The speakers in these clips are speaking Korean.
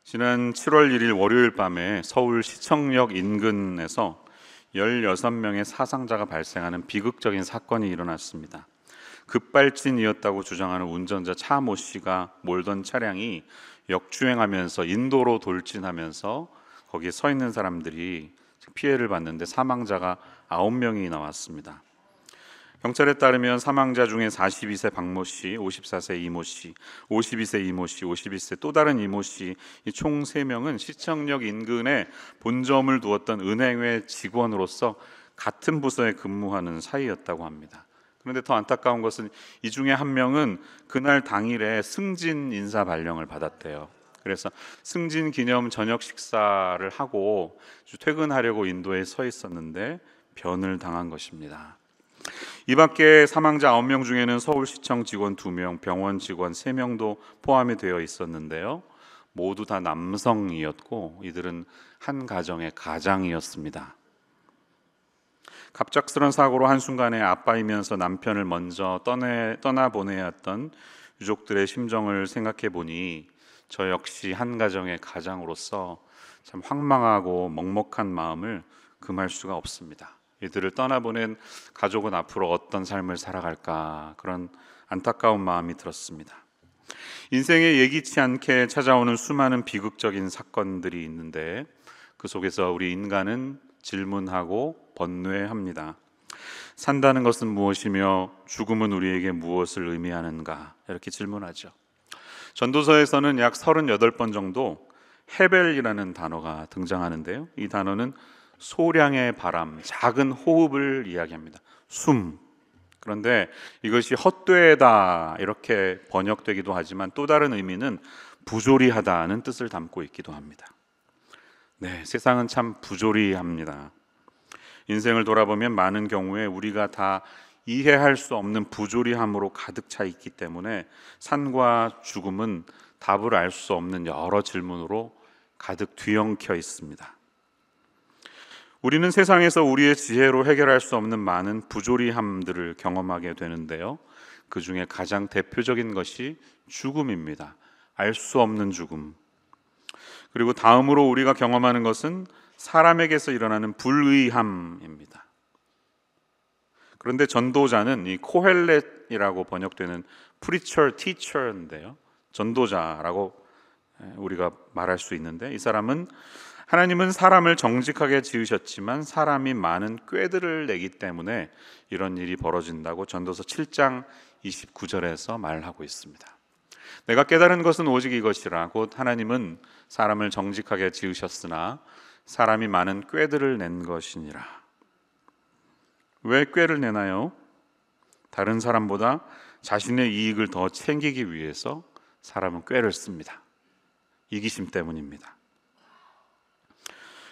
지난 7월 1일 월요일 밤에 서울 시청역 인근에서 16명의 사상자가 발생하는 비극적인 사건이 일어났습니다. 급발진이었다고 주장하는 운전자 차모 씨가 몰던 차량이 역주행하면서 인도로 돌진하면서 거기에 서 있는 사람들이 피해를 봤는데 사망자가 9명이 나왔습니다. 경찰에 따르면 사망자 중에 42세 박모 씨, 54세 이모 씨, 52세 이모 씨, 51세 또 다른 이모 씨, 이 총 3명은 시청역 인근에 본점을 두었던 은행회 직원으로서 같은 부서에 근무하는 사이였다고 합니다. 그런데 더 안타까운 것은 이 중에 한 명은 그날 당일에 승진 인사 발령을 받았대요. 그래서 승진 기념 저녁 식사를 하고 퇴근하려고 인도에 서 있었는데 변을 당한 것입니다. 이 밖에 사망자 9명 중에는 서울시청 직원 2명, 병원 직원 3명도 포함이 되어 있었는데요. 모두 다 남성이었고 이들은 한 가정의 가장이었습니다. 갑작스런 사고로 한순간에 아빠이면서 남편을 먼저 떠나보내야 했던 유족들의 심정을 생각해 보니 저 역시 한 가정의 가장으로서 참 황망하고 먹먹한 마음을 금할 수가 없습니다. 이들을 떠나보낸 가족은 앞으로 어떤 삶을 살아갈까, 그런 안타까운 마음이 들었습니다. 인생에 예기치 않게 찾아오는 수많은 비극적인 사건들이 있는데 그 속에서 우리 인간은 질문하고 번뇌합니다. 산다는 것은 무엇이며 죽음은 우리에게 무엇을 의미하는가, 이렇게 질문하죠. 전도서에서는 약 38번 정도 헤벨이라는 단어가 등장하는데요. 이 단어는 소량의 바람, 작은 호흡을 이야기합니다. 숨. 그런데 이것이 헛되다 이렇게 번역되기도 하지만 또 다른 의미는 부조리하다는 뜻을 담고 있기도 합니다. 네, 세상은 참 부조리합니다. 인생을 돌아보면 많은 경우에 우리가 다 이해할 수 없는 부조리함으로 가득 차 있기 때문에 산과 죽음은 답을 알 수 없는 여러 질문으로 가득 뒤엉켜 있습니다. 우리는 세상에서 우리의 지혜로 해결할 수 없는 많은 부조리함들을 경험하게 되는데요. 그 중에 가장 대표적인 것이 죽음입니다. 알 수 없는 죽음. 그리고 다음으로 우리가 경험하는 것은 사람에게서 일어나는 불의함입니다. 그런데 전도자는 이 코헬렛이라고 번역되는 preacher, teacher인데요. 전도자라고 우리가 말할 수 있는데, 이 사람은 하나님은 사람을 정직하게 지으셨지만 사람이 많은 꾀들을 내기 때문에 이런 일이 벌어진다고 전도서 7장 29절에서 말하고 있습니다. 내가 깨달은 것은 오직 이것이라, 곧 하나님은 사람을 정직하게 지으셨으나 사람이 많은 꾀들을 낸 것이니라. 왜 꾀를 내나요? 다른 사람보다 자신의 이익을 더 챙기기 위해서 사람은 꾀를 씁니다. 이기심 때문입니다.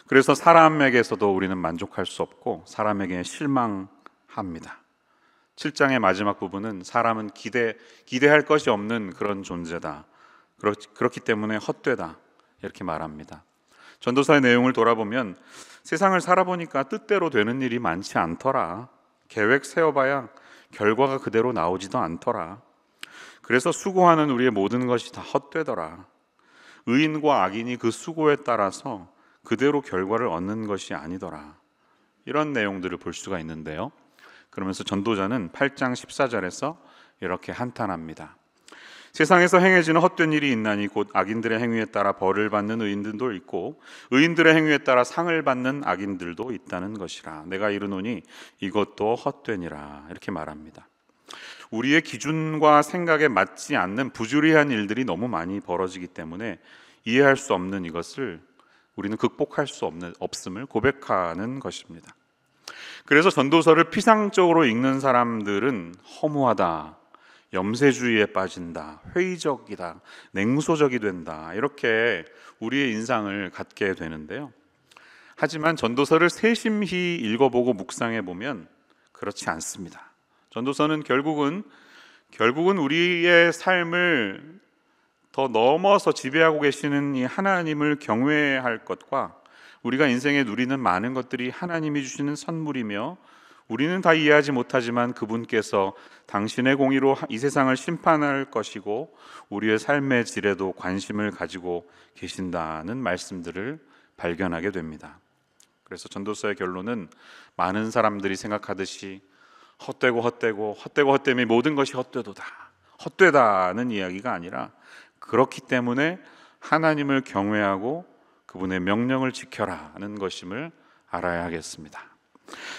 그래서 사람에게서도 우리는 만족할 수 없고 사람에게 실망합니다. 7장의 마지막 부분은 사람은 기대할 것이 없는 그런 존재다. 그렇기 때문에 헛되다. 이렇게 말합니다. 전도서의 내용을 돌아보면 세상을 살아보니까 뜻대로 되는 일이 많지 않더라. 계획 세워봐야 결과가 그대로 나오지도 않더라. 그래서 수고하는 우리의 모든 것이 다 헛되더라. 의인과 악인이 그 수고에 따라서 그대로 결과를 얻는 것이 아니더라. 이런 내용들을 볼 수가 있는데요. 그러면서 전도자는 8장 14절에서 이렇게 한탄합니다. 세상에서 행해지는 헛된 일이 있나니 곧 악인들의 행위에 따라 벌을 받는 의인들도 있고 의인들의 행위에 따라 상을 받는 악인들도 있다는 것이라. 내가 이르노니 이것도 헛되니라. 이렇게 말합니다. 우리의 기준과 생각에 맞지 않는 부조리한 일들이 너무 많이 벌어지기 때문에 이해할 수 없는 이것을 우리는 극복할 수 없음을 고백하는 것입니다. 그래서 전도서를 피상적으로 읽는 사람들은 허무하다, 염세주의에 빠진다, 회의적이다, 냉소적이 된다, 이렇게 우리의 인상을 갖게 되는데요. 하지만 전도서를 세심히 읽어보고 묵상해 보면 그렇지 않습니다. 전도서는 결국은 우리의 삶을 더 넘어서 지배하고 계시는 이 하나님을 경외할 것과 우리가 인생에 누리는 많은 것들이 하나님이 주시는 선물이며 우리는 다 이해하지 못하지만 그분께서 당신의 공의로 이 세상을 심판할 것이고 우리의 삶의 질에도 관심을 가지고 계신다는 말씀들을 발견하게 됩니다. 그래서 전도서의 결론은 많은 사람들이 생각하듯이 헛되고 모든 것이 헛되다는 이야기가 아니라, 그렇기 때문에 하나님을 경외하고 그분의 명령을 지켜라는 것임을 알아야 하겠습니다.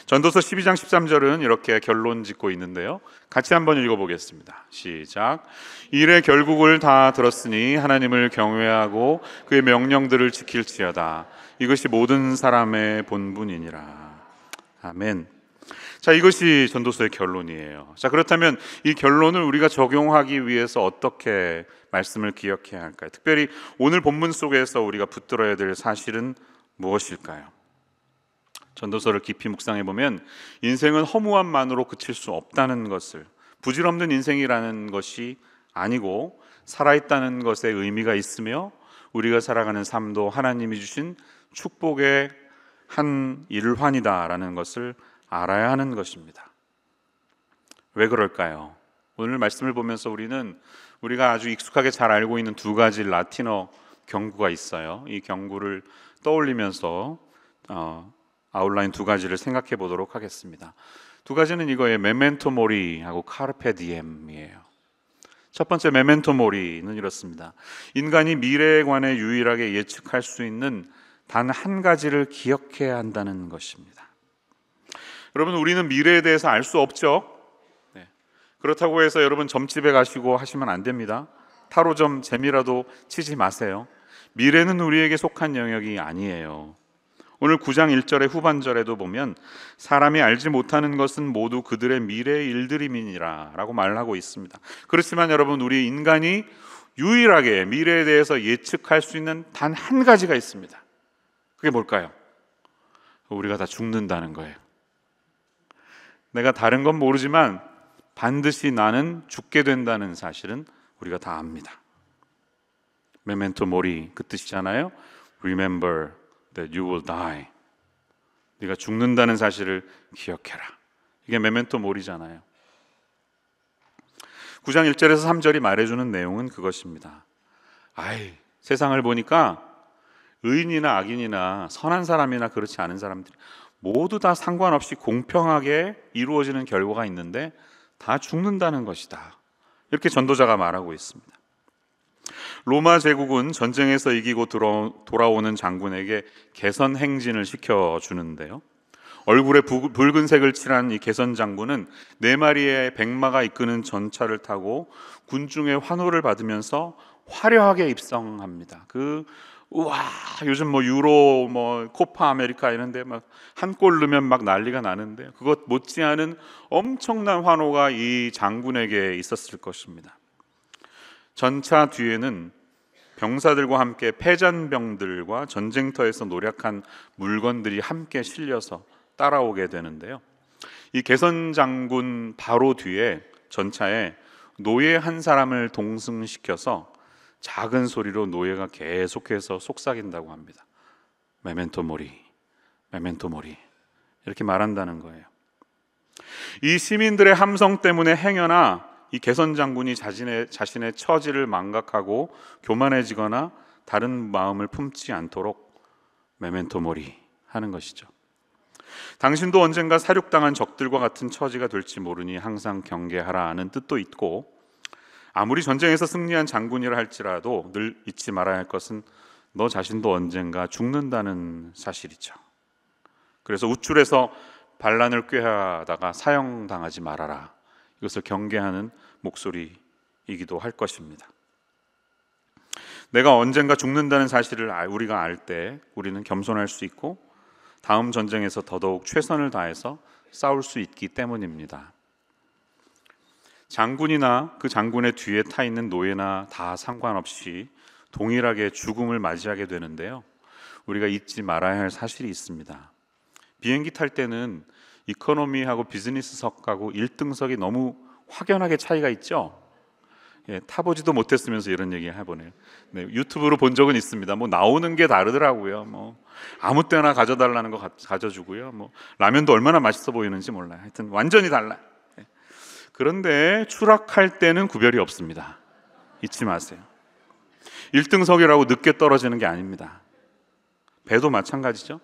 전도서 12장 13절은 이렇게 결론 짓고 있는데요, 같이 한번 읽어보겠습니다. 시작. 일의 결국을 다 들었으니 하나님을 경외하고 그의 명령들을 지킬지어다. 이것이 모든 사람의 본분이니라. 아멘. 자, 이것이 전도서의 결론이에요. 자, 그렇다면 이 결론을 우리가 적용하기 위해서 어떻게 말씀을 기억해야 할까요? 특별히 오늘 본문 속에서 우리가 붙들어야 될 사실은 무엇일까요? 전도서를 깊이 묵상해 보면 인생은 허무함만으로 그칠 수 없다는 것을, 부질없는 인생이라는 것이 아니고 살아있다는 것에 의미가 있으며 우리가 살아가는 삶도 하나님이 주신 축복의 한 일환이다라는 것을 알아야 하는 것입니다. 왜 그럴까요? 오늘 말씀을 보면서 우리가 아주 익숙하게 잘 알고 있는 두 가지 라틴어 경구가 있어요. 이 경구를 떠올리면서 아웃라인 두 가지를 생각해 보도록 하겠습니다. 두 가지는 이거예요. 메멘토 모리하고 카르페 디엠이에요. 첫 번째 메멘토 모리는 이렇습니다. 인간이 미래에 관해 유일하게 예측할 수 있는 단 한 가지를 기억해야 한다는 것입니다. 여러분, 우리는 미래에 대해서 알 수 없죠. 그렇다고 해서 여러분 점집에 가시고 하시면 안 됩니다. 타로점 재미라도 치지 마세요. 미래는 우리에게 속한 영역이 아니에요. 오늘 9장 1절의 후반절에도 보면 사람이 알지 못하는 것은 모두 그들의 미래의 일들임이니라 라고 말하고 있습니다. 그렇지만 여러분, 우리 인간이 유일하게 미래에 대해서 예측할 수 있는 단 한 가지가 있습니다. 그게 뭘까요? 우리가 다 죽는다는 거예요. 내가 다른 건 모르지만 반드시 나는 죽게 된다는 사실은 우리가 다 압니다. 메멘토 모리, 그 뜻이잖아요. Remember that you will die. 네가 죽는다는 사실을 기억해라. 이게 메멘토 모리잖아요. 9장 1절에서 3절이 말해주는 내용은 그것입니다. 세상을 보니까 의인이나 악인이나 선한 사람이나 그렇지 않은 사람들이 모두 다 상관없이 공평하게 이루어지는 결과가 있는데 다 죽는다는 것이다. 이렇게 전도자가 말하고 있습니다. 로마 제국은 전쟁에서 이기고 돌아오는 장군에게 개선 행진을 시켜주는데요, 얼굴에 붉은색을 칠한 이 개선 장군은 4마리의 백마가 이끄는 전차를 타고 군중의 환호를 받으면서 화려하게 입성합니다. 요즘 유로 코파 아메리카 이런데 막 한 골 넣으면 막 난리가 나는데 그것 못지않은 엄청난 환호가 이 장군에게 있었을 것입니다. 전차 뒤에는 병사들과 함께 패잔병들과 전쟁터에서 노력한 물건들이 함께 실려서 따라오게 되는데요, 이 개선 장군 바로 뒤에 전차에 노예 한 사람을 동승시켜서 작은 소리로 노예가 계속해서 속삭인다고 합니다. 메멘토 모리, 메멘토 모리, 이렇게 말한다는 거예요. 이 시민들의 함성 때문에 행여나 이 개선 장군이 자신의 처지를 망각하고 교만해지거나 다른 마음을 품지 않도록 메멘토 모리 하는 것이죠. 당신도 언젠가 사륙당한 적들과 같은 처지가 될지 모르니 항상 경계하라는 뜻도 있고, 아무리 전쟁에서 승리한 장군이라 할지라도 늘 잊지 말아야 할 것은 너 자신도 언젠가 죽는다는 사실이죠. 그래서 우쭐해서 반란을 꾀하다가 사형당하지 말아라, 이것을 경계하는 목소리이기도 할 것입니다. 내가 언젠가 죽는다는 사실을 우리가 알 때 우리는 겸손할 수 있고 다음 전쟁에서 더더욱 최선을 다해서 싸울 수 있기 때문입니다. 장군이나 그 장군의 뒤에 타 있는 노예나 다 상관없이 동일하게 죽음을 맞이하게 되는데요, 우리가 잊지 말아야 할 사실이 있습니다. 비행기 탈 때는 이코노미하고 비즈니스석하고 1등석이 너무 확연하게 차이가 있죠. 타보지도 못했으면서 이런 얘기 해보네요. 네, 유튜브로 본 적은 있습니다. 뭐 나오는 게 다르더라고요. 뭐 아무 때나 가져달라는 거 가져주고요. 뭐 라면도 얼마나 맛있어 보이는지 몰라요. 하여튼 완전히 달라요. 그런데 추락할 때는 구별이 없습니다. 잊지 마세요. 1등석이라고 늦게 떨어지는 게 아닙니다. 배도 마찬가지죠.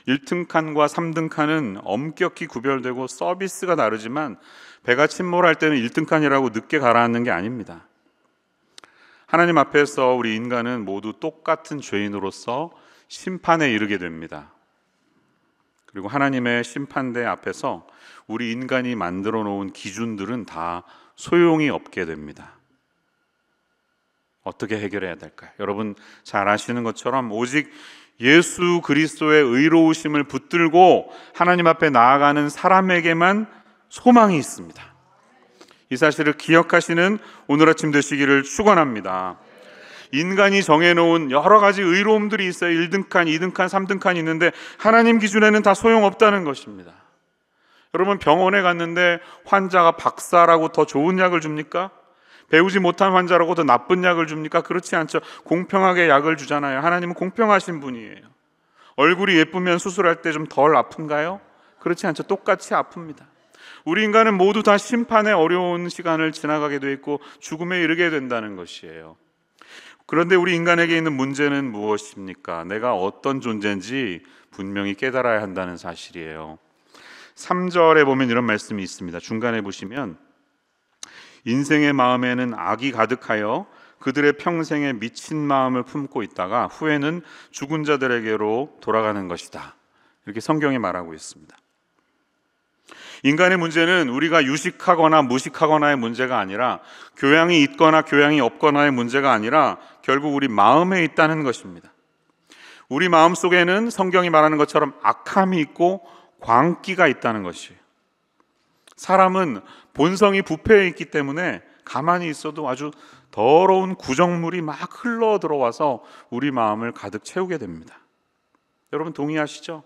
1등 칸과 3등 칸은 엄격히 구별되고 서비스가 다르지만 배가 침몰할 때는 1등 칸이라고 늦게 가라앉는 게 아닙니다. 하나님 앞에서 우리 인간은 모두 똑같은 죄인으로서 심판에 이르게 됩니다. 그리고 하나님의 심판대 앞에서 우리 인간이 만들어 놓은 기준들은 다 소용이 없게 됩니다. 어떻게 해결해야 될까요? 여러분 잘 아시는 것처럼 오직 예수 그리스도의 의로우심을 붙들고 하나님 앞에 나아가는 사람에게만 소망이 있습니다. 이 사실을 기억하시는 오늘 아침 되시기를 축원합니다. 인간이 정해놓은 여러 가지 의로움들이 있어요. 1등 칸, 2등 칸, 3등 칸이 있는데 하나님 기준에는 다 소용없다는 것입니다. 여러분 병원에 갔는데 환자가 박사라고 더 좋은 약을 줍니까? 배우지 못한 환자라고 더 나쁜 약을 줍니까? 그렇지 않죠. 공평하게 약을 주잖아요. 하나님은 공평하신 분이에요. 얼굴이 예쁘면 수술할 때 좀 덜 아픈가요? 그렇지 않죠. 똑같이 아픕니다. 우리 인간은 모두 다 심판의 어려운 시간을 지나가게 돼 있고 죽음에 이르게 된다는 것이에요. 그런데 우리 인간에게 있는 문제는 무엇입니까? 내가 어떤 존재인지 분명히 깨달아야 한다는 사실이에요. 3절에 보면 이런 말씀이 있습니다. 중간에 보시면 인생의 마음에는 악이 가득하여 그들의 평생에 미친 마음을 품고 있다가 후에는 죽은 자들에게로 돌아가는 것이다. 이렇게 성경이 말하고 있습니다. 인간의 문제는 우리가 유식하거나 무식하거나의 문제가 아니라 교양이 있거나 교양이 없거나의 문제가 아니라 결국 우리 마음에 있다는 것입니다. 우리 마음 속에는 성경이 말하는 것처럼 악함이 있고 광기가 있다는 것이에요. 사람은 본성이 부패해 있기 때문에 가만히 있어도 아주 더러운 구정물이 막 흘러 들어와서 우리 마음을 가득 채우게 됩니다. 여러분 동의하시죠?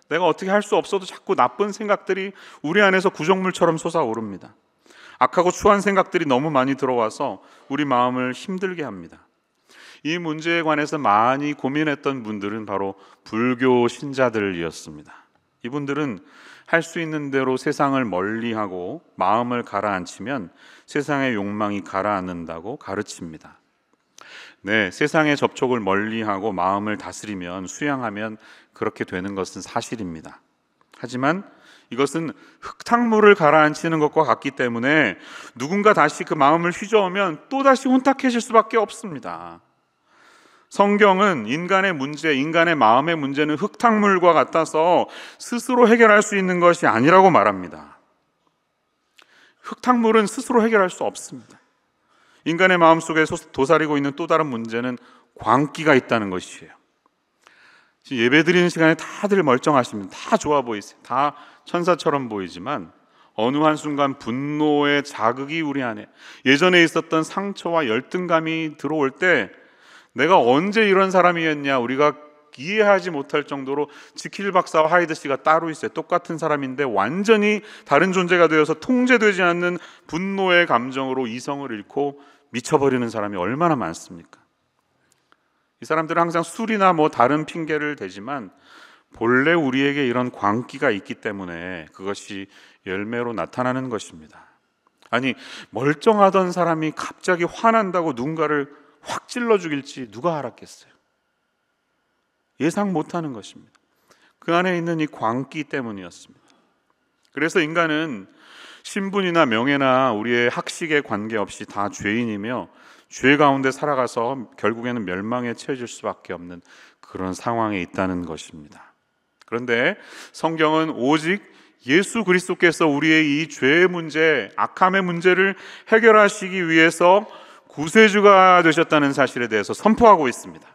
내가 어떻게 할 수 없어도 자꾸 나쁜 생각들이 우리 안에서 구정물처럼 솟아오릅니다. 악하고 추한 생각들이 너무 많이 들어와서 우리 마음을 힘들게 합니다. 이 문제에 관해서 많이 고민했던 분들은 바로 불교 신자들이었습니다. 이분들은 할 수 있는 대로 세상을 멀리하고 마음을 가라앉히면 세상의 욕망이 가라앉는다고 가르칩니다. 네, 세상의 접촉을 멀리하고 마음을 다스리면 수양하면 그렇게 되는 것은 사실입니다. 하지만 이것은 흙탕물을 가라앉히는 것과 같기 때문에 누군가 다시 그 마음을 휘저으면 또다시 혼탁해질 수밖에 없습니다. 성경은 인간의 문제, 인간의 마음의 문제는 흙탕물과 같아서 스스로 해결할 수 있는 것이 아니라고 말합니다. 흙탕물은 스스로 해결할 수 없습니다. 인간의 마음속에 도사리고 있는 또 다른 문제는 광기가 있다는 것이에요. 예배드리는 시간에 다들 멀쩡하십니다. 다 좋아 보이세요. 다 천사처럼 보이지만 어느 한순간 분노의 자극이 우리 안에, 예전에 있었던 상처와 열등감이 들어올 때 내가 언제 이런 사람이었냐, 우리가 이해하지 못할 정도로 지킬 박사와 하이드 씨가 따로 있어요. 똑같은 사람인데 완전히 다른 존재가 되어서 통제되지 않는 분노의 감정으로 이성을 잃고 미쳐버리는 사람이 얼마나 많습니까? 이 사람들은 항상 술이나 뭐 다른 핑계를 대지만 본래 우리에게 이런 광기가 있기 때문에 그것이 열매로 나타나는 것입니다. 아니, 멀쩡하던 사람이 갑자기 화난다고 누군가를 확 찔러 죽일지 누가 알았겠어요? 예상 못하는 것입니다. 그 안에 있는 이 광기 때문이었습니다. 그래서 인간은 신분이나 명예나 우리의 학식에 관계없이 다 죄인이며 죄 가운데 살아가서 결국에는 멸망에 처해질 수밖에 없는 그런 상황에 있다는 것입니다. 그런데 성경은 오직 예수 그리스도께서 우리의 이 죄의 문제, 악함의 문제를 해결하시기 위해서 구세주가 되셨다는 사실에 대해서 선포하고 있습니다.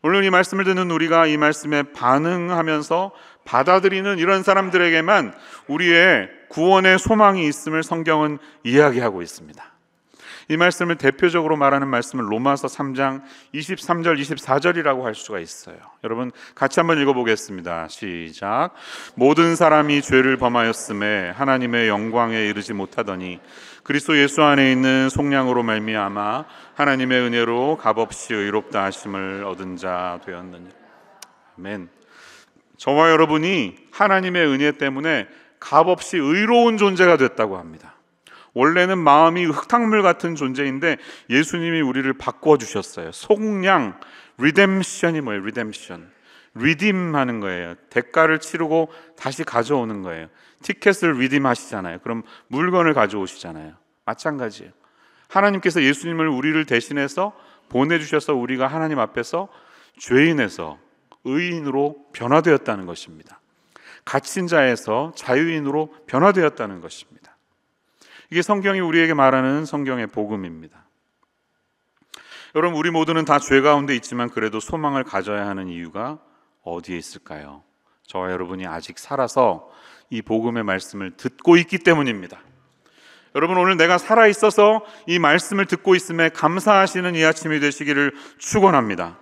오늘 이 말씀을 듣는 우리가 이 말씀에 반응하면서 받아들이는 이런 사람들에게만 우리의 구원의 소망이 있음을 성경은 이야기하고 있습니다. 이 말씀을 대표적으로 말하는 말씀은 로마서 3장 23절 24절이라고 할 수가 있어요. 여러분 같이 한번 읽어보겠습니다. 시작. 모든 사람이 죄를 범하였음에 하나님의 영광에 이르지 못하더니 그리스도 예수 안에 있는 속량으로 말미암아 하나님의 은혜로 값없이 의롭다 하심을 얻은 자 되었느니라. 아멘. 저와 여러분이 하나님의 은혜 때문에 값없이 의로운 존재가 됐다고 합니다. 원래는 마음이 흙탕물 같은 존재인데 예수님이 우리를 바꿔주셨어요. 속량, 리뎀션이 뭐예요? 리뎀션. 리딤하는 거예요. 대가를 치르고 다시 가져오는 거예요. 티켓을 리딤하시잖아요. 그럼 물건을 가져오시잖아요. 마찬가지예요. 하나님께서 예수님을 우리를 대신해서 보내주셔서 우리가 하나님 앞에서 죄인에서 의인으로 변화되었다는 것입니다. 갇힌 자에서 자유인으로 변화되었다는 것입니다. 이게 성경이 우리에게 말하는 성경의 복음입니다. 여러분, 우리 모두는 다 죄 가운데 있지만 그래도 소망을 가져야 하는 이유가 어디에 있을까요? 저와 여러분이 아직 살아서 이 복음의 말씀을 듣고 있기 때문입니다. 여러분, 오늘 내가 살아있어서 이 말씀을 듣고 있음에 감사하시는 이 아침이 되시기를 축원합니다.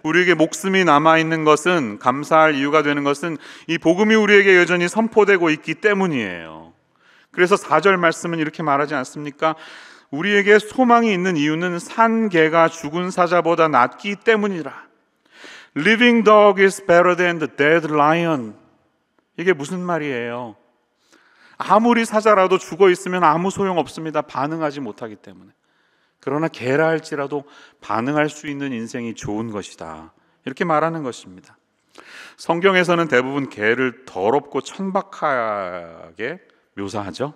우리에게 목숨이 남아있는 것은, 감사할 이유가 되는 것은 이 복음이 우리에게 여전히 선포되고 있기 때문이에요. 그래서 4절 말씀은 이렇게 말하지 않습니까? 우리에게 소망이 있는 이유는 산 개가 죽은 사자보다 낫기 때문이라. Living dog is better than the dead lion. 이게 무슨 말이에요? 아무리 사자라도 죽어 있으면 아무 소용 없습니다. 반응하지 못하기 때문에. 그러나 개라 할지라도 반응할 수 있는 인생이 좋은 것이다. 이렇게 말하는 것입니다. 성경에서는 대부분 개를 더럽고 천박하게 묘사하죠.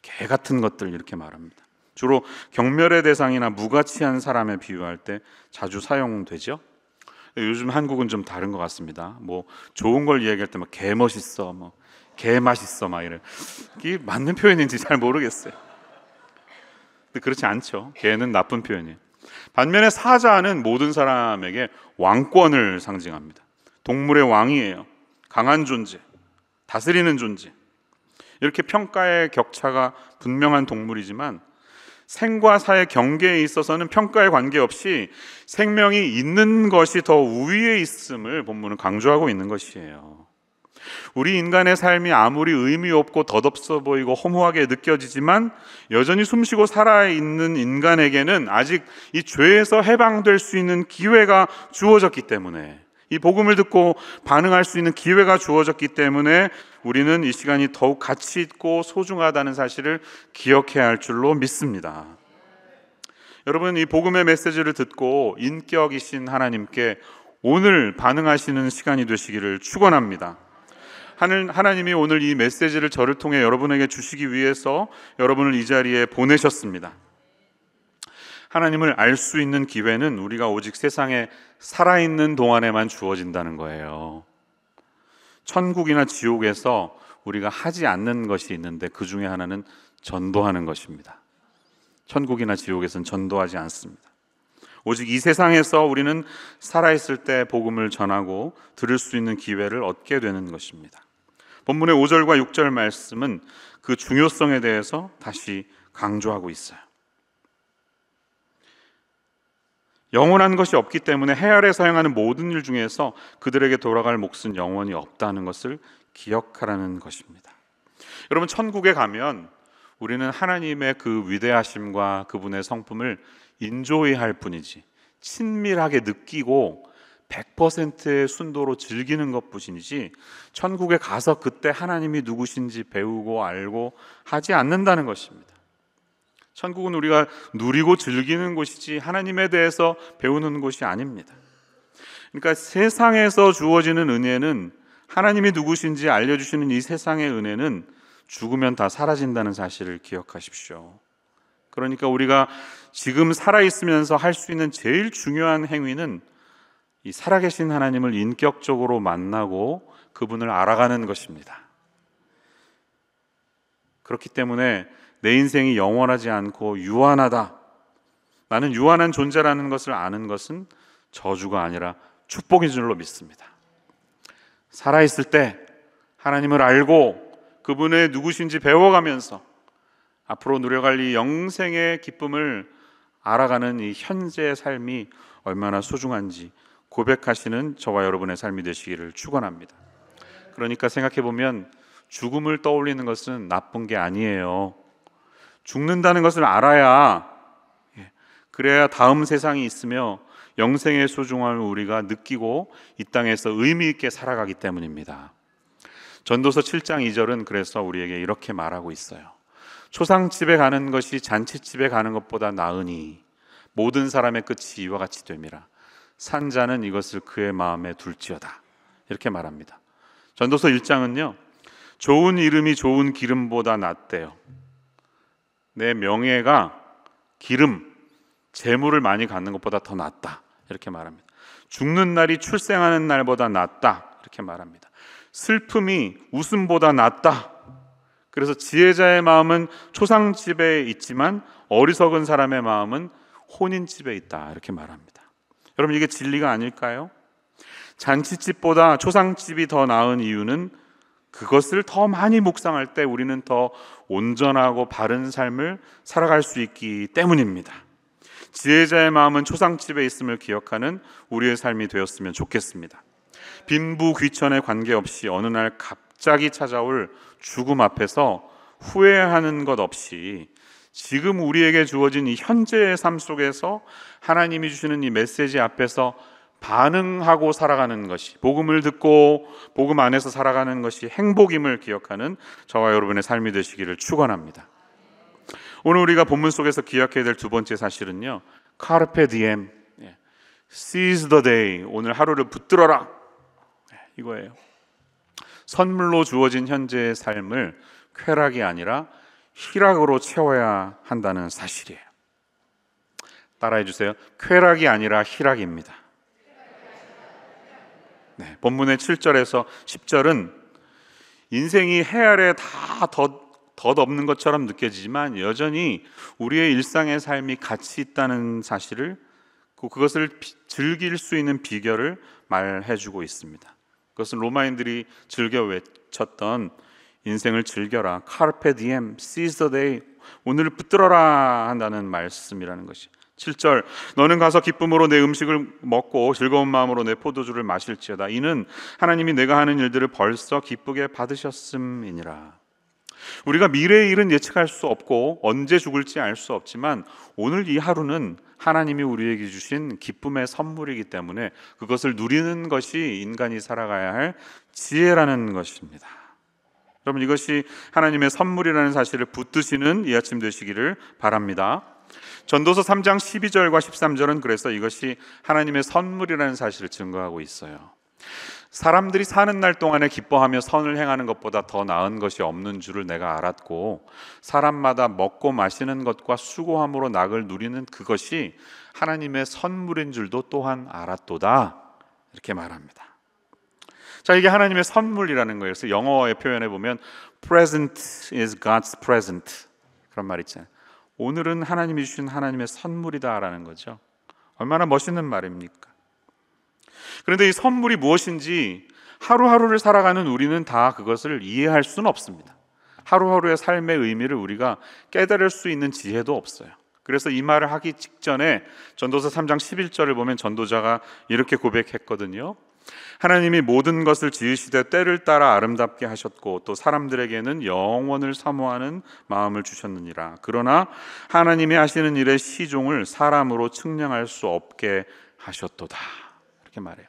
개 같은 것들 이렇게 말합니다. 주로 경멸의 대상이나 무가치한 사람에 비유할 때 자주 사용되죠. 요즘 한국은 좀 다른 것 같습니다. 뭐 좋은 걸 이야기할 때 막 개 멋있어, 뭐 개 맛있어, 막 이래. 이게 맞는 표현인지 잘 모르겠어요. 근데 그렇지 않죠. 개는 나쁜 표현이에요. 반면에 사자는 모든 사람에게 왕권을 상징합니다. 동물의 왕이에요. 강한 존재, 다스리는 존재. 이렇게 평가의 격차가 분명한 동물이지만 생과 사의 경계에 있어서는 평가에 관계없이 생명이 있는 것이 더 우위에 있음을 본문은 강조하고 있는 것이에요. 우리 인간의 삶이 아무리 의미 없고 덧없어 보이고 허무하게 느껴지지만 여전히 숨쉬고 살아있는 인간에게는 아직 이 죄에서 해방될 수 있는 기회가 주어졌기 때문에, 이 복음을 듣고 반응할 수 있는 기회가 주어졌기 때문에 우리는 이 시간이 더욱 가치 있고 소중하다는 사실을 기억해야 할 줄로 믿습니다. 여러분, 이 복음의 메시지를 듣고 인격이신 하나님께 오늘 반응하시는 시간이 되시기를 축원합니다. 하나님이 오늘 이 메시지를 저를 통해 여러분에게 주시기 위해서 여러분을 이 자리에 보내셨습니다. 하나님을 알 수 있는 기회는 우리가 오직 세상에 살아있는 동안에만 주어진다는 거예요. 천국이나 지옥에서 우리가 하지 않는 것이 있는데 그 중에 하나는 전도하는 것입니다. 천국이나 지옥에서는 전도하지 않습니다. 오직 이 세상에서 우리는 살아있을 때 복음을 전하고 들을 수 있는 기회를 얻게 되는 것입니다. 본문의 5절과 6절 말씀은 그 중요성에 대해서 다시 강조하고 있어요. 영원한 것이 없기 때문에 해 아래에서 행하는 모든 일 중에서 그들에게 돌아갈 몫은 영원히 없다는 것을 기억하라는 것입니다. 여러분, 천국에 가면 우리는 하나님의 그 위대하심과 그분의 성품을 인조이할 뿐이지 친밀하게 느끼고 100%의 순도로 즐기는 것뿐이지 천국에 가서 그때 하나님이 누구신지 배우고 알고 하지 않는다는 것입니다. 천국은 우리가 누리고 즐기는 곳이지 하나님에 대해서 배우는 곳이 아닙니다. 그러니까 세상에서 주어지는 은혜는, 하나님이 누구신지 알려주시는 이 세상의 은혜는 죽으면 다 사라진다는 사실을 기억하십시오. 그러니까 우리가 지금 살아있으면서 할 수 있는 제일 중요한 행위는 이 살아계신 하나님을 인격적으로 만나고 그분을 알아가는 것입니다. 그렇기 때문에 내 인생이 영원하지 않고 유한하다, 나는 유한한 존재라는 것을 아는 것은 저주가 아니라 축복인 줄로 믿습니다. 살아있을 때 하나님을 알고 그분의 누구신지 배워가면서 앞으로 누려갈 이 영생의 기쁨을 알아가는 이 현재의 삶이 얼마나 소중한지 고백하시는 저와 여러분의 삶이 되시기를 축원합니다. 그러니까 생각해보면 죽음을 떠올리는 것은 나쁜 게 아니에요. 죽는다는 것을 알아야, 그래야 다음 세상이 있으며 영생의 소중함을 우리가 느끼고 이 땅에서 의미 있게 살아가기 때문입니다. 전도서 7장 2절은 그래서 우리에게 이렇게 말하고 있어요. 초상집에 가는 것이 잔치집에 가는 것보다 나으니 모든 사람의 끝이 이와 같이 됨이라. 산 자는 이것을 그의 마음에 둘지어다. 이렇게 말합니다. 전도서 1장은요, 좋은 이름이 좋은 기름보다 낫대요. 내 명예가 기름, 재물을 많이 갖는 것보다 더 낫다. 이렇게 말합니다. 죽는 날이 출생하는 날보다 낫다. 이렇게 말합니다. 슬픔이 웃음보다 낫다. 그래서 지혜자의 마음은 초상집에 있지만 어리석은 사람의 마음은 혼인집에 있다. 이렇게 말합니다. 여러분, 이게 진리가 아닐까요? 잔치집보다 초상집이 더 나은 이유는 그것을 더 많이 묵상할 때 우리는 더 온전하고 바른 삶을 살아갈 수 있기 때문입니다. 지혜자의 마음은 초상집에 있음을 기억하는 우리의 삶이 되었으면 좋겠습니다. 빈부귀천에 관계없이 어느 날 갑자기 찾아올 죽음 앞에서 후회하는 것 없이 지금 우리에게 주어진 이 현재의 삶 속에서 하나님이 주시는 이 메시지 앞에서 반응하고 살아가는 것이, 복음을 듣고 복음 안에서 살아가는 것이 행복임을 기억하는 저와 여러분의 삶이 되시기를 축원합니다. 오늘 우리가 본문 속에서 기억해야 될 두 번째 사실은요, Carpe diem, seize the day, 오늘 하루를 붙들어라, 이거예요. 선물로 주어진 현재의 삶을 쾌락이 아니라 희락으로 채워야 한다는 사실이에요. 따라해 주세요. 쾌락이 아니라 희락입니다. 네, 본문의 7절에서 10절은 인생이 해 아래 다 덧없는 것처럼 느껴지지만 여전히 우리의 일상의 삶이 가치 있다는 사실을, 그것을 즐길 수 있는 비결을 말해주고 있습니다. 그것은 로마인들이 즐겨 외쳤던 인생을 즐겨라, Carpe diem, seize the day, 오늘을 붙들어라 한다는 말씀이라는 것이. 7절, 너는 가서 기쁨으로 내 음식을 먹고 즐거운 마음으로 내 포도주를 마실지어다. 이는 하나님이 내가 하는 일들을 벌써 기쁘게 받으셨음이니라. 우리가 미래의 일은 예측할 수 없고 언제 죽을지 알 수 없지만 오늘 이 하루는 하나님이 우리에게 주신 기쁨의 선물이기 때문에 그것을 누리는 것이 인간이 살아가야 할 지혜라는 것입니다. 여러분, 이것이 하나님의 선물이라는 사실을 붙드시는 이 아침 되시기를 바랍니다. 전도서 3장 12절과 13절은 그래서 이것이 하나님의 선물이라는 사실을 증거하고 있어요. 사람들이 사는 날 동안에 기뻐하며 선을 행하는 것보다 더 나은 것이 없는 줄을 내가 알았고 사람마다 먹고 마시는 것과 수고함으로 낙을 누리는 그것이 하나님의 선물인 줄도 또한 알았도다. 이렇게 말합니다. 자, 이게 하나님의 선물이라는 거예요. 그래서 영어의 표현에 보면 present is God's present, 그런 말 있잖아요. 오늘은 하나님이 주신 하나님의 선물이다라는 거죠. 얼마나 멋있는 말입니까? 그런데 이 선물이 무엇인지 하루하루를 살아가는 우리는 다 그것을 이해할 수는 없습니다. 하루하루의 삶의 의미를 우리가 깨달을 수 있는 지혜도 없어요. 그래서 이 말을 하기 직전에 전도서 3장 11절을 보면 전도자가 이렇게 고백했거든요. 하나님이 모든 것을 지으시되 때를 따라 아름답게 하셨고 또 사람들에게는 영원을 사모하는 마음을 주셨느니라. 그러나 하나님이 하시는 일의 시종을 사람으로 측량할 수 없게 하셨도다. 이렇게 말해요.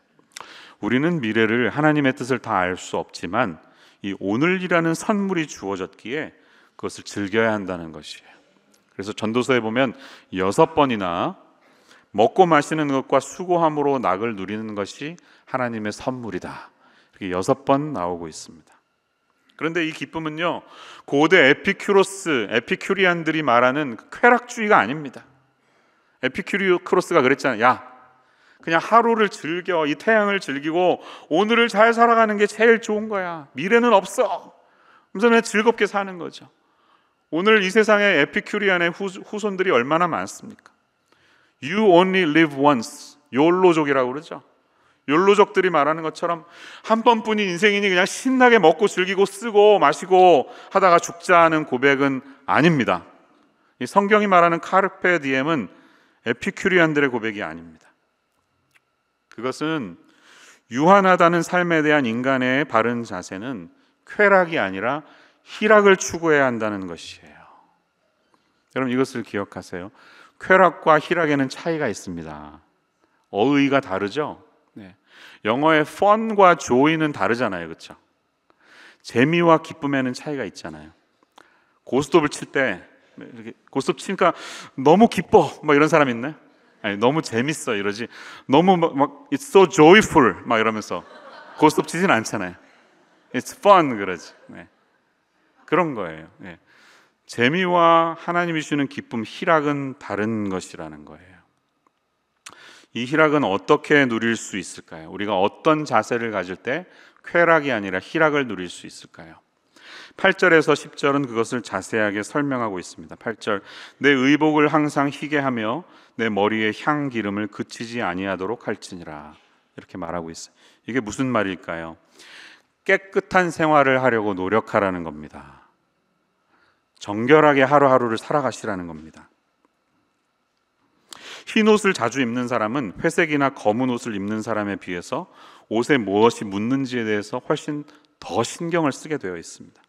우리는 미래를, 하나님의 뜻을 다 알 수 없지만 이 오늘이라는 선물이 주어졌기에 그것을 즐겨야 한다는 것이에요. 그래서 전도서에 보면 6번이나 먹고 마시는 것과 수고함으로 낙을 누리는 것이 하나님의 선물이다, 이렇게 6번 나오고 있습니다. 그런데 이 기쁨은요, 고대 에피큐리안들이 말하는 쾌락주의가 아닙니다. 에피큐리오스가 그랬잖아요. 야, 그냥 하루를 즐겨, 이 태양을 즐기고 오늘을 잘 살아가는 게 제일 좋은 거야. 미래는 없어. 그래서 즐겁게 사는 거죠. 오늘 이 세상에 에피큐리안의 후손들이 얼마나 많습니까? You only live once, 욜로족이라고 그러죠. 욜로족들이 말하는 것처럼 한 번뿐인 인생이니 그냥 신나게 먹고 즐기고 쓰고 마시고 하다가 죽자는 고백은 아닙니다. 이 성경이 말하는 카르페 디엠은 에피큐리안들의 고백이 아닙니다. 그것은 유한하다는 삶에 대한 인간의 바른 자세는 쾌락이 아니라 희락을 추구해야 한다는 것이에요. 여러분, 이것을 기억하세요. 쾌락과 희락에는 차이가 있습니다. 어휘가 다르죠. 네. 영어의 fun과 joy는 다르잖아요, 그렇죠? 재미와 기쁨에는 차이가 있잖아요. 고스톱을 칠 때 이렇게 고스톱 치니까 너무 기뻐, 막 이런 사람 있네. 아니, 너무 재밌어 이러지. 너무 막 it's so joyful 막 이러면서 고스톱 치진 않잖아요. It's fun 그러지. 네. 그런 거예요. 네. 재미와 하나님이 주는 기쁨, 희락은 다른 것이라는 거예요. 이 희락은 어떻게 누릴 수 있을까요? 우리가 어떤 자세를 가질 때 쾌락이 아니라 희락을 누릴 수 있을까요? 8절에서 10절은 그것을 자세하게 설명하고 있습니다. 8절, 내 의복을 항상 희게 하며 내 머리에 향 기름을 그치지 아니하도록 할지니라, 이렇게 말하고 있어요. 이게 무슨 말일까요? 깨끗한 생활을 하려고 노력하라는 겁니다. 정결하게 하루하루를 살아가시라는 겁니다. 흰 옷을 자주 입는 사람은 회색이나 검은 옷을 입는 사람에 비해서 옷에 무엇이 묻는지에 대해서 훨씬 더 신경을 쓰게 되어 있습니다.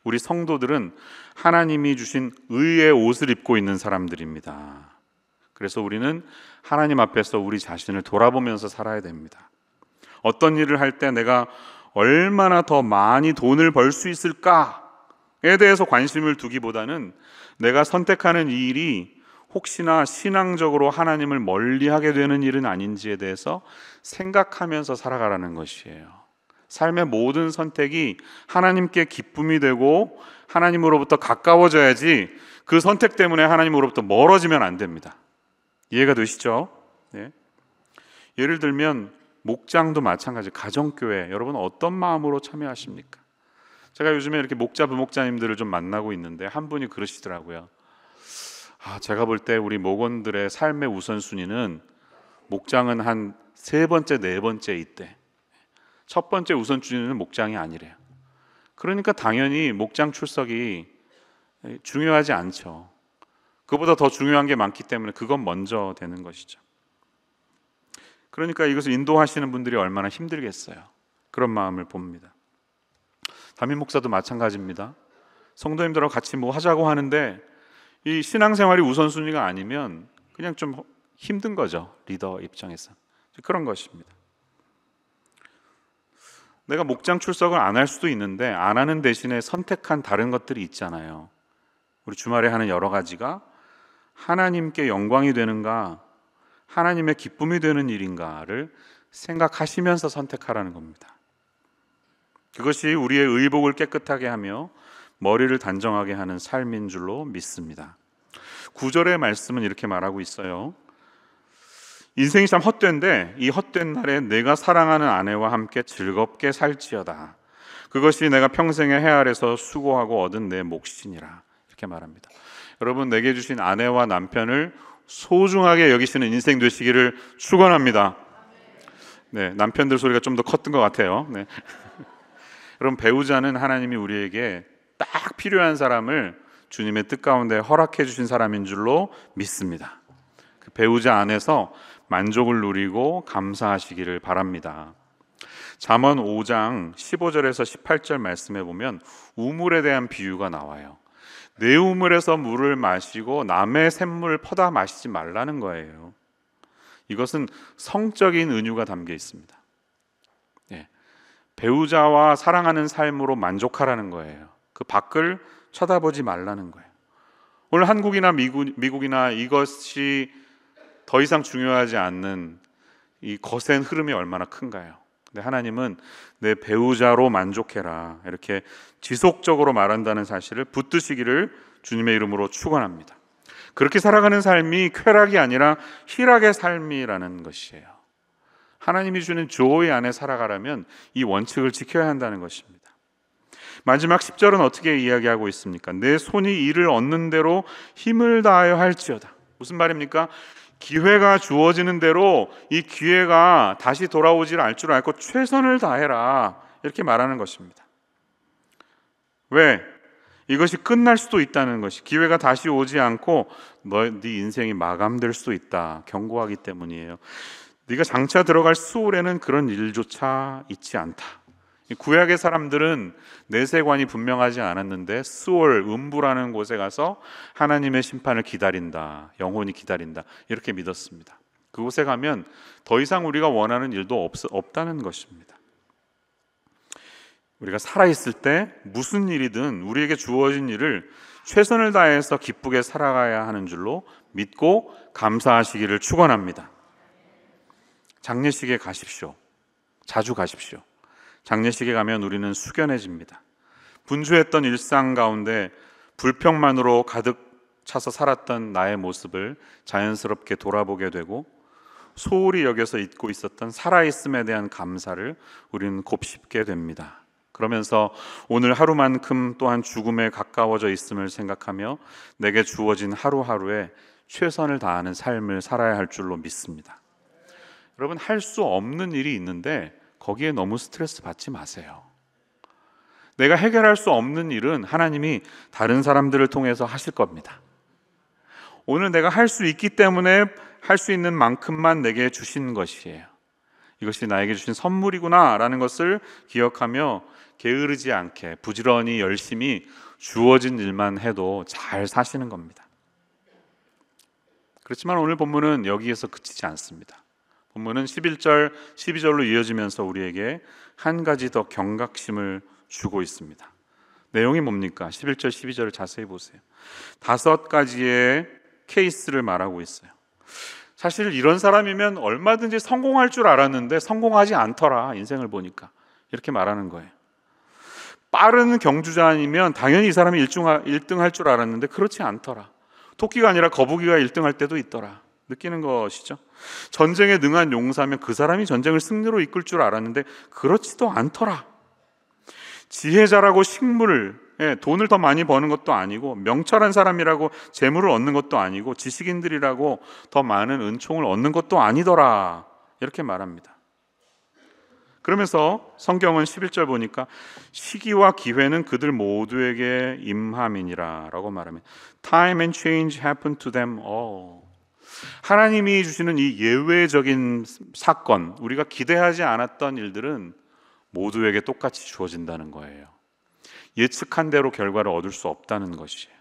우리 성도들은 하나님이 주신 의의 옷을 입고 있는 사람들입니다. 그래서 우리는 하나님 앞에서 우리 자신을 돌아보면서 살아야 됩니다. 어떤 일을 할 때 내가 얼마나 더 많이 돈을 벌 수 있을까에 대해서 관심을 두기보다는 내가 선택하는 이 일이 혹시나 신앙적으로 하나님을 멀리하게 되는 일은 아닌지에 대해서 생각하면서 살아가라는 것이에요. 삶의 모든 선택이 하나님께 기쁨이 되고 하나님으로부터 가까워져야지 그 선택 때문에 하나님으로부터 멀어지면 안 됩니다. 이해가 되시죠? 네. 예를 들면 목장도 마찬가지. 가정교회, 여러분 어떤 마음으로 참여하십니까? 제가 요즘에 이렇게 목자 부목자님들을 좀 만나고 있는데 한 분이 그러시더라고요. 제가 볼 때 우리 목원들의 삶의 우선순위는 목장은 한 세 번째, 네 번째 있대. 첫 번째 우선순위는 목장이 아니래요. 그러니까 당연히 목장 출석이 중요하지 않죠. 그보다 더 중요한 게 많기 때문에 그건 먼저 되는 것이죠. 그러니까 이것을 인도하시는 분들이 얼마나 힘들겠어요. 그런 마음을 봅니다. 담임 목사도 마찬가지입니다. 성도님들하고 같이 뭐 하자고 하는데 이 신앙생활이 우선순위가 아니면 그냥 좀 힘든 거죠. 리더 입장에서. 그런 것입니다. 내가 목장 출석을 안 할 수도 있는데 안 하는 대신에 선택한 다른 것들이 있잖아요. 우리 주말에 하는 여러 가지가 하나님께 영광이 되는가, 하나님의 기쁨이 되는 일인가를 생각하시면서 선택하라는 겁니다. 그것이 우리의 의복을 깨끗하게 하며 머리를 단정하게 하는 삶인 줄로 믿습니다. 9절의 말씀은 이렇게 말하고 있어요. 인생이 참 헛된데 이 헛된 날에 내가 사랑하는 아내와 함께 즐겁게 살지어다. 그것이 내가 평생의 해 아래서 수고하고 얻은 내 몫이니라, 이렇게 말합니다. 여러분, 내게 주신 아내와 남편을 소중하게 여기시는 인생 되시기를 축원합니다. 네, 남편들 소리가 좀 더 컸던 것 같아요. 네. 여러분, 배우자는 하나님이 우리에게 딱 필요한 사람을 주님의 뜻 가운데 허락해 주신 사람인 줄로 믿습니다. 그 배우자 안에서 만족을 누리고 감사하시기를 바랍니다. 잠언 5장 15절에서 18절 말씀에 보면 우물에 대한 비유가 나와요. 내 우물에서 물을 마시고 남의 샘물 퍼다 마시지 말라는 거예요. 이것은 성적인 은유가 담겨 있습니다. 네. 배우자와 사랑하는 삶으로 만족하라는 거예요. 그 밖을 쳐다보지 말라는 거예요. 오늘 한국이나 미국이나 이것이 더 이상 중요하지 않는 이 거센 흐름이 얼마나 큰가요? 근데 하나님은 내 배우자로 만족해라, 이렇게 지속적으로 말한다는 사실을 붙드시기를 주님의 이름으로 축원합니다. 그렇게 살아가는 삶이 쾌락이 아니라 희락의 삶이라는 것이에요. 하나님이 주는 조의 안에 살아가려면 이 원칙을 지켜야 한다는 것입니다. 마지막 10절은 어떻게 이야기하고 있습니까? 내 손이 이를 얻는 대로 힘을 다하여 할지어다. 무슨 말입니까? 기회가 주어지는 대로 이 기회가 다시 돌아오질 않을 줄 알고 최선을 다해라, 이렇게 말하는 것입니다. 왜? 이것이 끝날 수도 있다는 것이, 기회가 다시 오지 않고 네 인생이 마감될 수도 있다 경고하기 때문이에요. 네가 장차 들어갈 수월에는 그런 일조차 있지 않다. 구약의 사람들은 내세관이 분명하지 않았는데 수월, 음부라는 곳에 가서 하나님의 심판을 기다린다, 영원히 기다린다, 이렇게 믿었습니다. 그곳에 가면 더 이상 우리가 원하는 일도 없다는 것입니다. 우리가 살아있을 때 무슨 일이든 우리에게 주어진 일을 최선을 다해서 기쁘게 살아가야 하는 줄로 믿고 감사하시기를 축원합니다. 장례식에 가십시오. 자주 가십시오. 장례식에 가면 우리는 숙연해집니다. 분주했던 일상 가운데 불평만으로 가득 차서 살았던 나의 모습을 자연스럽게 돌아보게 되고, 소홀히 여겨서 잊고 있었던 살아있음에 대한 감사를 우리는 곱씹게 됩니다. 그러면서 오늘 하루만큼 또한 죽음에 가까워져 있음을 생각하며 내게 주어진 하루하루에 최선을 다하는 삶을 살아야 할 줄로 믿습니다. 여러분, 할 수 없는 일이 있는데 거기에 너무 스트레스 받지 마세요. 내가 해결할 수 없는 일은 하나님이 다른 사람들을 통해서 하실 겁니다. 오늘 내가 할 수 있기 때문에 할 수 있는 만큼만 내게 주신 것이에요. 이것이 나에게 주신 선물이구나 라는 것을 기억하며 게으르지 않게 부지런히 열심히 주어진 일만 해도 잘 사시는 겁니다. 그렇지만 오늘 본문은 여기에서 그치지 않습니다. 본문은 11절, 12절로 이어지면서 우리에게 한 가지 더 경각심을 주고 있습니다. 내용이 뭡니까? 11절, 12절을 자세히 보세요. 5가지의 케이스를 말하고 있어요. 사실 이런 사람이면 얼마든지 성공할 줄 알았는데 성공하지 않더라, 인생을 보니까. 이렇게 말하는 거예요. 빠른 경주자이면 당연히 이 사람이 1등 할 줄 알았는데 그렇지 않더라. 토끼가 아니라 거북이가 1등 할 때도 있더라. 느끼는 것이죠. 전쟁에 능한 용사면 그 사람이 전쟁을 승리로 이끌 줄 알았는데 그렇지도 않더라. 지혜자라고 돈을 더 많이 버는 것도 아니고, 명철한 사람이라고 재물을 얻는 것도 아니고, 지식인들이라고 더 많은 은총을 얻는 것도 아니더라, 이렇게 말합니다. 그러면서 성경은 11절 보니까 시기와 기회는 그들 모두에게 임함이니라 라고 말합니다. Time and change happened to them all. 하나님이 주시는 이 예외적인 사건, 우리가 기대하지 않았던 일들은 모두에게 똑같이 주어진다는 거예요. 예측한 대로 결과를 얻을 수 없다는 것이에요.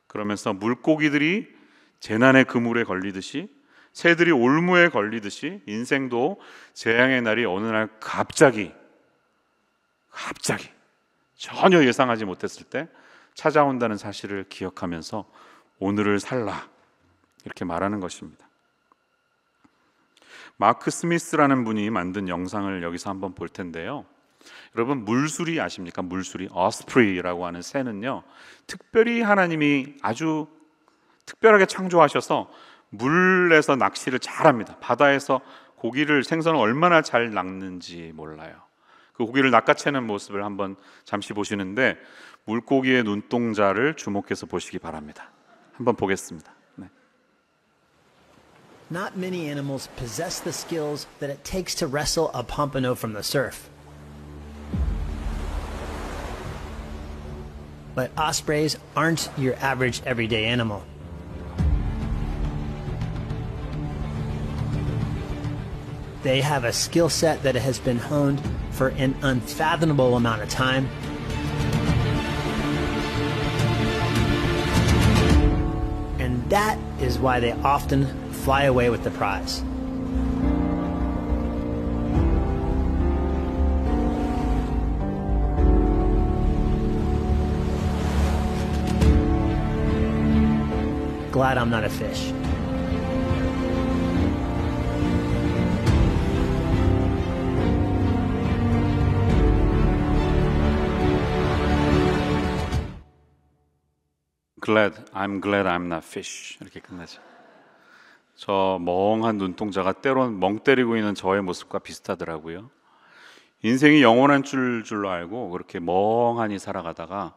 그러면서 물고기들이 재난의 그물에 걸리듯이, 새들이 올무에 걸리듯이 인생도 재앙의 날이 어느 날 갑자기 전혀 예상하지 못했을 때 찾아온다는 사실을 기억하면서 오늘을 살라, 이렇게 말하는 것입니다. 마크 스미스라는 분이 만든 영상을 여기서 한번 볼 텐데요. 여러분, 물수리 아십니까? 물수리, 어스프리라고 하는 새는요, 특별히 하나님이 아주 특별하게 창조하셔서 물에서 낚시를 잘합니다. 바다에서 생선을 얼마나 잘 낚는지 몰라요. 그 고기를 낚아채는 모습을 한번 잠시 보시는데, 물고기의 눈동자를 주목해서 보시기 바랍니다. 한번 보겠습니다. 네. Not many animals possess the skills that it takes to wrestle a pompano from the surf. But ospreys aren't your average everyday animal. They have a skill set that has been honed for an unfathomable amount of time. And that is why they often fly away with the prize. Glad I'm not a fish. I'm glad I'm not fish. 이렇게 끝나죠. 저 멍한 눈동자가 때론 멍 때리고 있는 저의 모습과 비슷하더라고요. 인생이 영원한 줄로 알고 그렇게 멍하니 살아가다가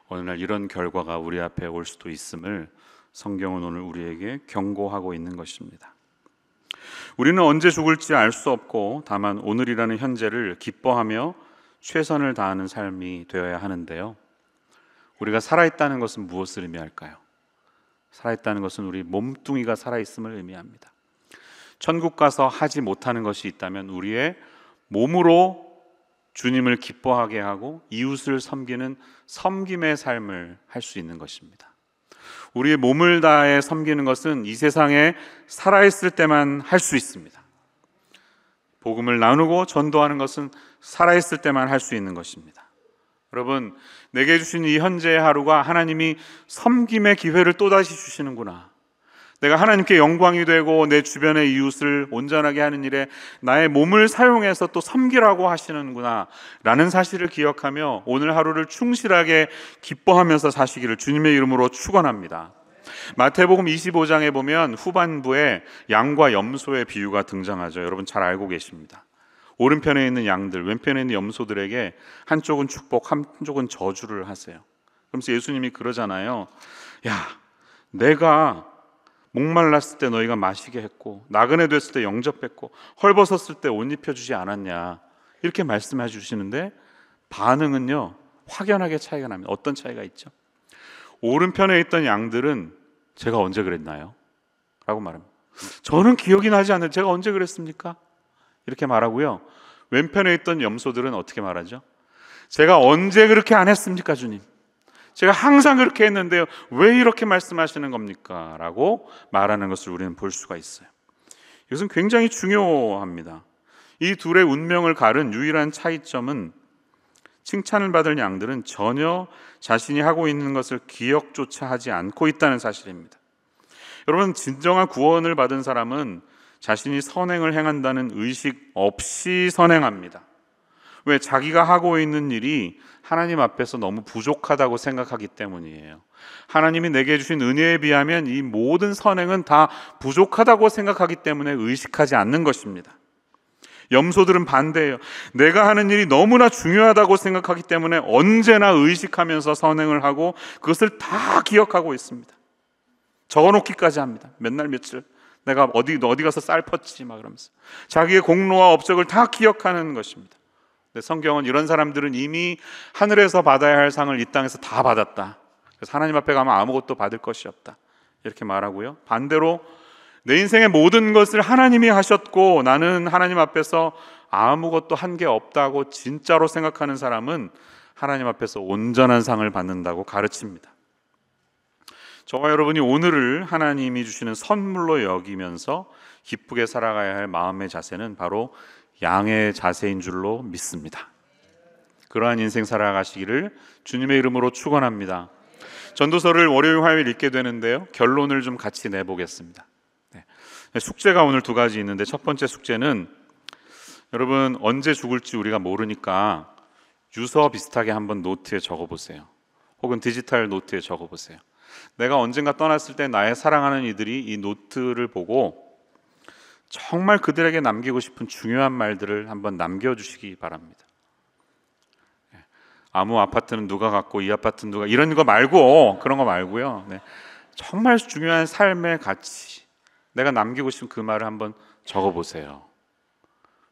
어느 날 이런 결과가 우리 앞에 올 수도 있음을 성경은 오늘 우리에게 경고하고 있는 것입니다. 우리는 언제 죽을지 알 수 없고, 다만 오늘이라는 현재를 기뻐하며 최선을 다하는 삶이 되어야 하는데요. 우리가 살아있다는 것은 무엇을 의미할까요? 살아있다는 것은 우리 몸뚱이가 살아있음을 의미합니다. 천국 가서 하지 못하는 것이 있다면 우리의 몸으로 주님을 기뻐하게 하고 이웃을 섬기는 섬김의 삶을 할 수 있는 것입니다. 우리의 몸을 다해 섬기는 것은 이 세상에 살아있을 때만 할 수 있습니다. 복음을 나누고 전도하는 것은 살아있을 때만 할 수 있는 것입니다. 여러분, 내게 주신 이 현재의 하루가 하나님이 섬김의 기회를 또다시 주시는구나. 내가 하나님께 영광이 되고 내 주변의 이웃을 온전하게 하는 일에 나의 몸을 사용해서 또 섬기라고 하시는구나 라는 사실을 기억하며 오늘 하루를 충실하게 기뻐하면서 사시기를 주님의 이름으로 축원합니다. 마태복음 25장에 보면 후반부에 양과 염소의 비유가 등장하죠. 여러분 잘 알고 계십니다. 오른편에 있는 양들, 왼편에 있는 염소들에게 한쪽은 축복, 한쪽은 저주를 하세요. 그러면서 예수님이 그러잖아요. 야, 내가 목말랐을 때 너희가 마시게 했고 나그네 됐을 때 영접했고 헐벗었을 때 옷 입혀주지 않았냐, 이렇게 말씀해 주시는데 반응은요 확연하게 차이가 납니다. 어떤 차이가 있죠? 오른편에 있던 양들은 제가 언제 그랬나요? 라고 말합니다. 저는 기억이 나지 않는데 제가 언제 그랬습니까? 이렇게 말하고요. 왼편에 있던 염소들은 어떻게 말하죠? 제가 언제 그렇게 안 했습니까, 주님? 제가 항상 그렇게 했는데요, 왜 이렇게 말씀하시는 겁니까? 라고 말하는 것을 우리는 볼 수가 있어요. 이것은 굉장히 중요합니다. 이 둘의 운명을 가른 유일한 차이점은 칭찬을 받을 양들은 전혀 자신이 하고 있는 것을 기억조차 하지 않고 있다는 사실입니다. 여러분, 진정한 구원을 받은 사람은 자신이 선행을 행한다는 의식 없이 선행합니다. 왜? 자기가 하고 있는 일이 하나님 앞에서 너무 부족하다고 생각하기 때문이에요. 하나님이 내게 주신 은혜에 비하면 이 모든 선행은 다 부족하다고 생각하기 때문에 의식하지 않는 것입니다. 염소들은 반대예요. 내가 하는 일이 너무나 중요하다고 생각하기 때문에 언제나 의식하면서 선행을 하고 그것을 다 기억하고 있습니다. 적어놓기까지 합니다. 맨날 며칠 내가 어디 가서 쌀 펐지 막 그러면서 자기의 공로와 업적을 다 기억하는 것입니다. 성경은 이런 사람들은 이미 하늘에서 받아야 할 상을 이 땅에서 다 받았다. 그래서 하나님 앞에 가면 아무것도 받을 것이 없다. 이렇게 말하고요. 반대로 내 인생의 모든 것을 하나님이 하셨고 나는 하나님 앞에서 아무것도 한 게 없다고 진짜로 생각하는 사람은 하나님 앞에서 온전한 상을 받는다고 가르칩니다. 저와 여러분이 오늘을 하나님이 주시는 선물로 여기면서 기쁘게 살아가야 할 마음의 자세는 바로 양의 자세인 줄로 믿습니다. 그러한 인생 살아가시기를 주님의 이름으로 축원합니다. 전도서를 월요일 화요일 읽게 되는데요, 결론을 좀 같이 내보겠습니다. 숙제가 오늘 두 가지 있는데 첫 번째 숙제는 여러분 언제 죽을지 우리가 모르니까 유서 비슷하게 한번 노트에 적어보세요. 혹은 디지털 노트에 적어보세요. 내가 언젠가 떠났을 때 나의 사랑하는 이들이 이 노트를 보고 정말 그들에게 남기고 싶은 중요한 말들을 한번 남겨주시기 바랍니다. 아무 아파트는 누가 갖고 이 아파트는 누가, 이런 거 말고, 그런 거 말고요. 정말 중요한 삶의 가치, 내가 남기고 싶은 그 말을 한번 적어보세요.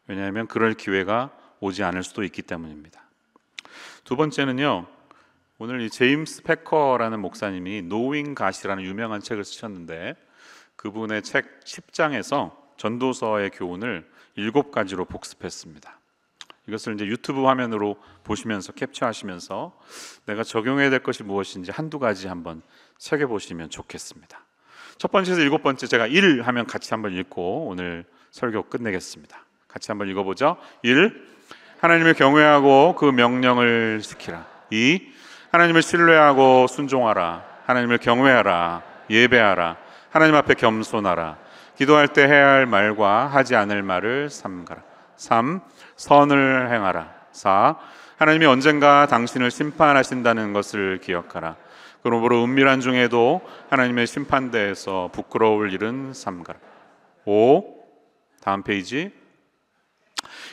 왜냐하면 그럴 기회가 오지 않을 수도 있기 때문입니다. 두 번째는요, 오늘 이 제임스 패커라는 목사님이 Knowing God이라는 유명한 책을 쓰셨는데 그분의 책 10장에서 전도서의 교훈을 7가지로 복습했습니다. 이것을 이제 유튜브 화면으로 보시면서 캡처하시면서 내가 적용해야 될 것이 무엇인지 한두 가지 한번 새겨보시면 좋겠습니다. 첫 번째에서 7번째, 제가 1 하면 같이 한번 읽고 오늘 설교 끝내겠습니다. 같이 한번 읽어보죠. 1. 하나님을 경외하고 그 명령을 지키라. 2. 하나님을 신뢰하고 순종하라. 하나님을 경외하라. 예배하라. 하나님 앞에 겸손하라. 기도할 때 해야 할 말과 하지 않을 말을 삼가라. 3. 선을 행하라. 4. 하나님이 언젠가 당신을 심판하신다는 것을 기억하라. 그러므로 은밀한 중에도 하나님의 심판대에서 부끄러울 일은 삼가라. 5. 다음 페이지.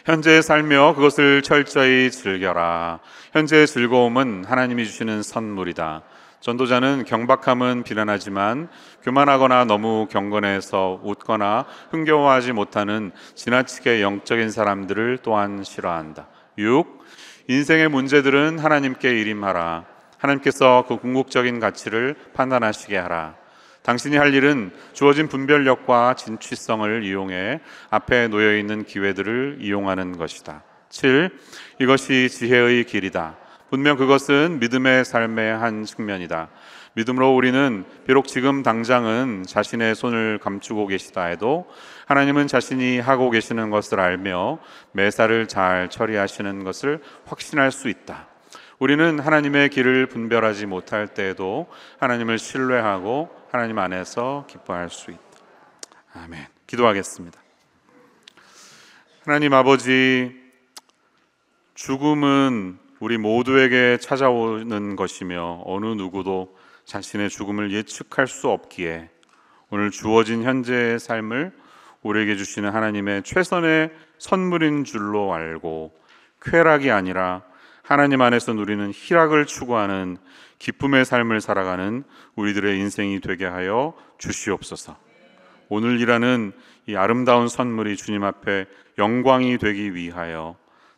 현재에 살며 그것을 철저히 즐겨라. 현재의 즐거움은 하나님이 주시는 선물이다. 전도자는 경박함은 비난하지만 교만하거나 너무 경건해서 웃거나 흥겨워하지 못하는 지나치게 영적인 사람들을 또한 싫어한다. 6. 인생의 문제들은 하나님께 일임하라. 하나님께서 그 궁극적인 가치를 판단하시게 하라. 당신이 할 일은 주어진 분별력과 진취성을 이용해 앞에 놓여있는 기회들을 이용하는 것이다. 7. 이것이 지혜의 길이다. 분명 그것은 믿음의 삶의 한 측면이다. 믿음으로 우리는 비록 지금 당장은 자신의 손을 감추고 계시다 해도 하나님은 자신이 하고 계시는 것을 알며 매사를 잘 처리하시는 것을 확신할 수 있다. 우리는 하나님의 길을 분별하지 못할 때에도 하나님을 신뢰하고 하나님 안에서 기뻐할 수 있다. 아멘. 기도하겠습니다. 하나님 아버지, 죽음은 우리 모두에게 찾아오는 것이며 어느 누구도 자신의 죽음을 예측할 수 없기에 오늘 주어진 현재의 삶을 우리에게 주시는 하나님의 최선의 선물인 줄로 알고 쾌락이 아니라 하나님 안에서 누리는 희락을 추구하는 기쁨의 삶을 살아가는 우리들의 인생이 되게 하여 주시옵소서. 오늘이라는 이 아름다운 선물이 주님 앞에 영광이 되기 위하여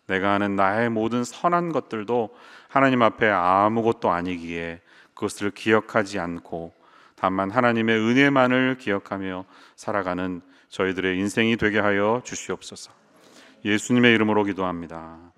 내가 하는 나의 모든 선한 것들도 하나님 앞에 아무것도 아니기에 그것을 기억하지 않고 다만 하나님의 은혜만을 기억하며 살아가는 저희들의 인생이 되게 하여 주시옵소서. 예수님의 이름으로 기도합니다.